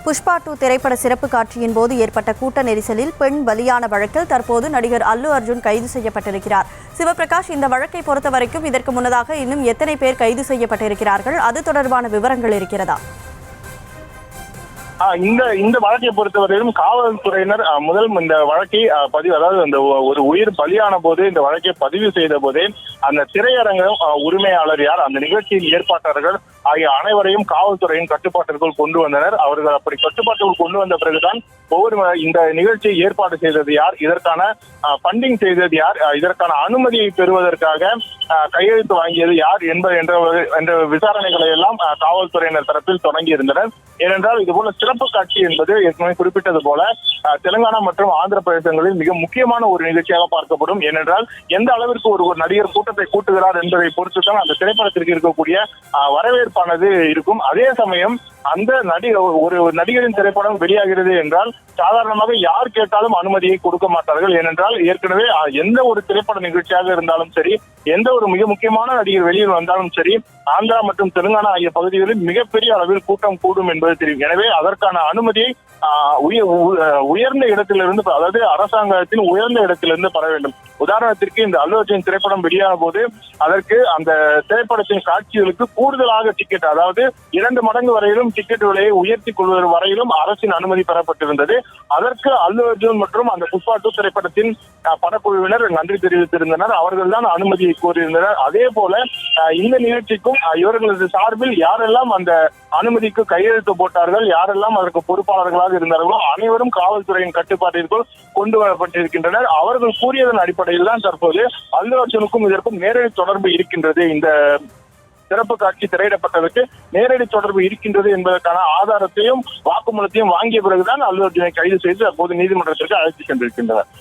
புஷ்பா 2 திரைப்பட சிறப்பு காட்சியின் போது ஏற்பட்ட கூட்ட நெரிசலில் பெண் பலியான வழக்கில் தற்போது நடிகர் அல்லு அர்ஜுன் கைது செய்யப்பட்டிருக்கிறார். சிவபிரகாஷ், இந்த வழக்கை பொறுத்தவரைக்கும் இதற்கு முன்னதாக இன்னும் எத்தனை பேர் கைது செய்யப்பட்டிருக்கிறார்கள்? அது தொடர்பான விவரங்கள் இருக்கிறதா? இந்த வழக்கை பொறுத்தவரையிலும் காவல்துறையினர் முதல் இந்த வழக்கை பதிவு, அதாவது அந்த ஒரு உயிர் பலியான போது இந்த வழக்கை பதிவு செய்த போதே அந்த திரையரங்க உரிமையாளர் யார், அந்த நிகழ்ச்சியின் ஏற்பாட்டாளர்கள் ஆகிய அனைவரையும் காவல்துறையின் கட்டுப்பாட்டிற்குள் கொண்டு வந்தனர். அவர்கள் அப்படி கட்டுப்பாட்டுக்குள் கொண்டு வந்த பிறகுதான் ஒவ்வொரு இந்த நிகழ்ச்சியை ஏற்பாடு செய்தது யார், இதற்கான ஃபண்டிங் செய்தது யார், இதற்கான அனுமதியை பெறுவதற்காக கையெழுத்து வாங்கியது யார் என்ற விசாரணைகளை எல்லாம் காவல்துறையினர் தரப்பில் தொடங்கி இருந்தனர். ஏனென்றால் இதுபோல சிறப்பு காட்சி என்பது ஏற்கனவே குறிப்பிட்டது போல தெலுங்கானா மற்றும் ஆந்திர பிரதேசங்களில் மிக முக்கியமான ஒரு நிகழ்ச்சியாக பார்க்கப்படும். ஏனென்றால் எந்த அளவிற்கு ஒரு நடிகர் கூட்டத்தை கூட்டுகிறார் என்பதை பொறுத்துதான் அந்த திரைப்படத்திற்கு இருக்கக்கூடிய வரவேற்பானது இருக்கும். அதே சமயம் அந்த ஒரு நடிகரின் திரைப்படம் வெளியாகிறது என்றால் சாதாரணமாக யார் கேட்டாலும் அனுமதியை கொடுக்க மாட்டார்கள். ஏனென்றால் ஏற்கனவே எந்த ஒரு திரைப்பட நிகழ்ச்சியாக இருந்தாலும் சரி, எந்த ஒரு மிக முக்கியமான நடிகர் வெளியில் வந்தாலும் சரி, ஆந்திரா மற்றும் தெலுங்கானா ஆகிய பகுதிகளில் மிகப்பெரிய அளவில் கூட்டம் கூடும் என்பது தெரியும். எனவே அதற்கான அனுமதியை உயர்ந்த இடத்திலிருந்து, அதாவது அரசாங்கத்தின் உயர்ந்த இடத்திலிருந்து பெற வேண்டும். உதாரணத்திற்கு இந்த அல்லு அர்ஜுன் திரைப்படம் வெளியான போது அதற்கு அந்த திரைப்படத்தின் காட்சிகளுக்கு கூடுதலாக டிக்கெட், அதாவது 2 மடங்கு வரையிலும் டிக்கெட் விலையை உயர்த்தி கொள்வது வரையிலும் அரசின் அனுமதி பெறப்பட்டிருந்தது. அதற்கு அல்லு அர்ஜுன் மற்றும் அந்த புஷ்பா 2 திரைப்படத்தின் படக்குழுவினர் நன்றி தெரிவித்திருந்தனர். அவர்கள் தான் அனுமதியை கோரியிருந்தனர். அதே போல இந்த நிகழ்ச்சிக்கும் இவர்களது சார்பில் யாரெல்லாம் அந்த அனுமதிக்கு கையெழுத்து போட்டார்கள், யாரெல்லாம் அதற்கு பொறுப்பாளர்களாக இருந்தார்களோ அனைவரும் காவல்துறையின் கட்டுப்பாட்டிற்குள் கொண்டு வரப்பட்டிருக்கின்றனர். அவர்கள் கூறியதன் அடிப்படையில் தான் தற்போது அல்லு அர்ஜுனுக்கும் இதற்கும் நேரடி தொடர்பு இருக்கின்றது, இந்த சிறப்பு காட்சி திரையிடப்பட்டதற்கு நேரடி தொடர்பு இருக்கின்றது என்பதற்கான ஆதாரத்தையும் வாக்குமூலத்தையும் வாங்கிய பிறகுதான் அல்லு அர்ஜுனை கைது செய்து அப்போது நீதிமன்றத்திற்கு அழைத்து சென்றிருக்கின்றனர்.